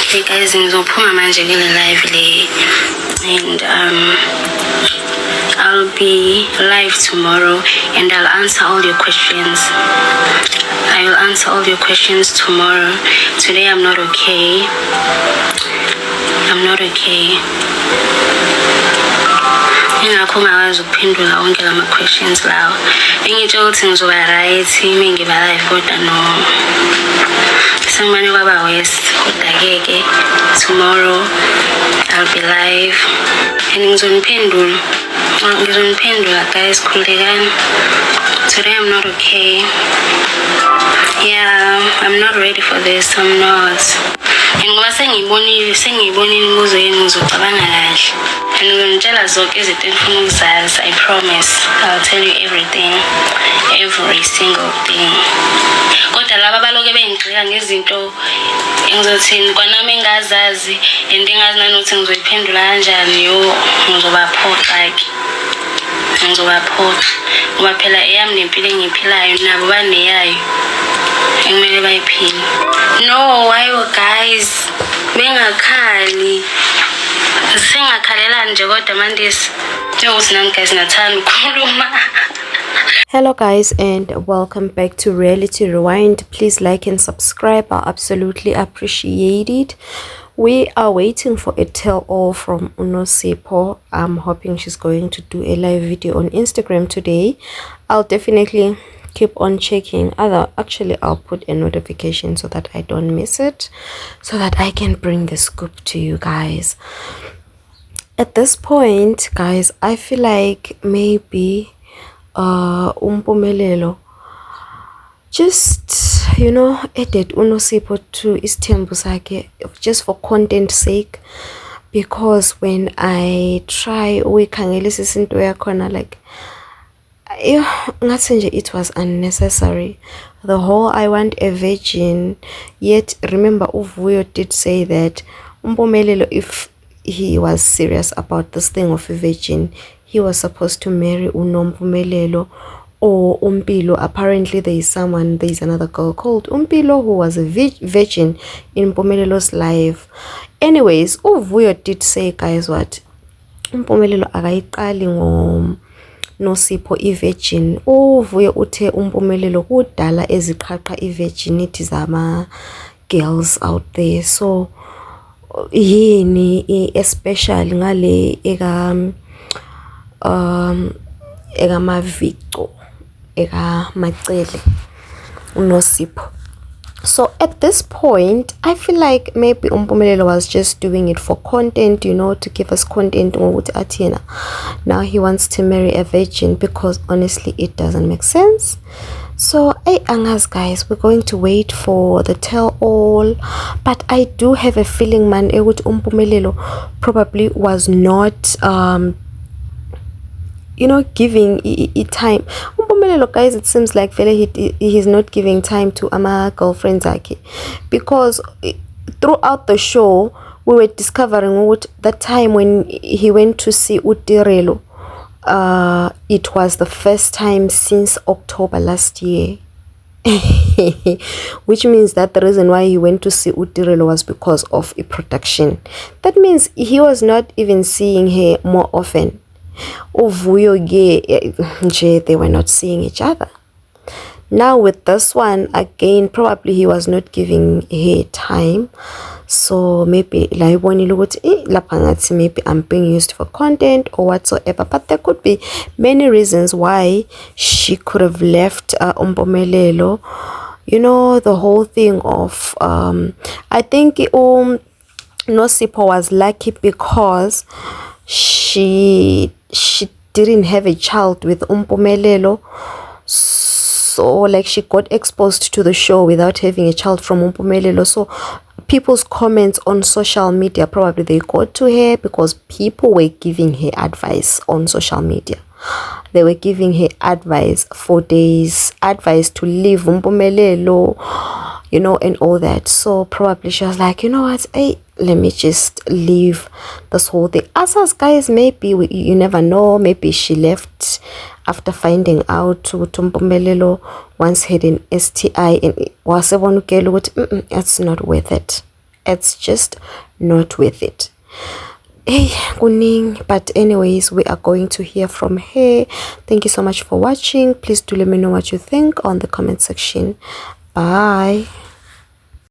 Hey guys, ngizophuma manje kule live le, and I'll be live tomorrow and I'll answer all your questions. I will answer all your questions tomorrow. Today I'm not okay. I'm not okay. Ingakho ngakwazi ukuphendula wonke lama questions lawo. Engitsho ukuthi ngizoba right mengiba live kodwa no. Sengimane kwaba west kodwa keke tomorrow I'll be live and ngizoniphendula guys, khulekani. Today I'm not okay. Yeah, I'm not ready for this. I'm not. And ngoba sengiyibonile imibuzo yenu ngizocabanga kahle. And ngizonitshela zonke izinto engifuna ukuzazi. I promise. I'll tell you everything. Every single thing. Kodwa laba abaloke bengigxeka ngezinto engizothini kwanami engazazi and engazi nanokuthi ngizoyiphendula kanjani, yo ngizobaphoxa ke. Ngizobaphoxa. Ngoba phela eyami nempilo engiphilayo nabo baneyayo. Engimele bayiphile. No, ayo guys. Bengakhali. Singakhalela nje kodwa manje njengokuthi nami guys ngathanda ukukhuluma. Hello guys, and welcome back to Reality Rewind. Please like and subscribe. I absolutely appreciate it. We are waiting for a tell-all from Unosipho. I'm hoping she's going to do a live video on Instagram today. I'll definitely keep on checking. Actually, I'll put a notification so that I don't miss it, so that I can bring the scoop to you guys. At this point, guys, I feel like maybe Umpumelelo just, you know, added Unosipho to isithembu sakhe just for content sake, because when I try ukuyikhangelisisa into yakhona, like ngathi nje it was unnecessary. The whole I want a virgin, yet remember Uvuyo did say that Umpumelelo, if he was serious about this thing of a virgin, he was supposed to marry Unompumelelo or Umpilo. Apparently there is another girl called Umpilo who was a virgin in Mpumelelo's life. Anyways, Uvuyo did say, guys, what Umpumelelo akayiqali Nosipho i-virgin. Uvuyo uthe Umpumelelo kudala eziqhaqha i-virginity zama girls out there. So yini especially ngale eka mavico eka macele Unosipho. So at this point I feel like maybe Umpumelelo was just doing it for content, you know, to give us content ngokuthi athina now he wants to marry a virgin, because honestly it doesn't make sense. So angas guys, we're going to wait for the tell all, but I do have a feeling man ukuthi Umpumelelo probably was not you know, giving time. Umpumelelo, guys, it seems like he's not giving time to ama girlfriends akhe, because throughout the show we were discovering what that time when he went to see Utirelo, it was the first time since October last year. Which means that the reason why he went to see Utirelo was because of a production. That means he was not even seeing her more often. Uvuyo they were not seeing each other. Now with this one again, probably he was not giving her time. So maybe maybe I'm being used for content or whatsoever, but there could be many reasons why she could have left Umpumelelo. You know, the whole thing of I think Nosipho was lucky because she didn't have a child with Umpumelelo, so like she got exposed to the show without having a child from Umpumelelo. So people's comments on social media, probably they got to her because people were giving her advice on social media. They were giving her advice for days, advice to leave Umpumelelo, you know, and all that. So probably she was like, you know what, hey, let me just leave this whole thing. As us guys, maybe you never know, maybe she left after finding out Umpumelelo once had an STI and was it's not worth it it's just not worth it. Hey, kuning. But anyways, we are going to hear from her. Thank you so much for watching. Please do let me know what you think on the comment section. Bye.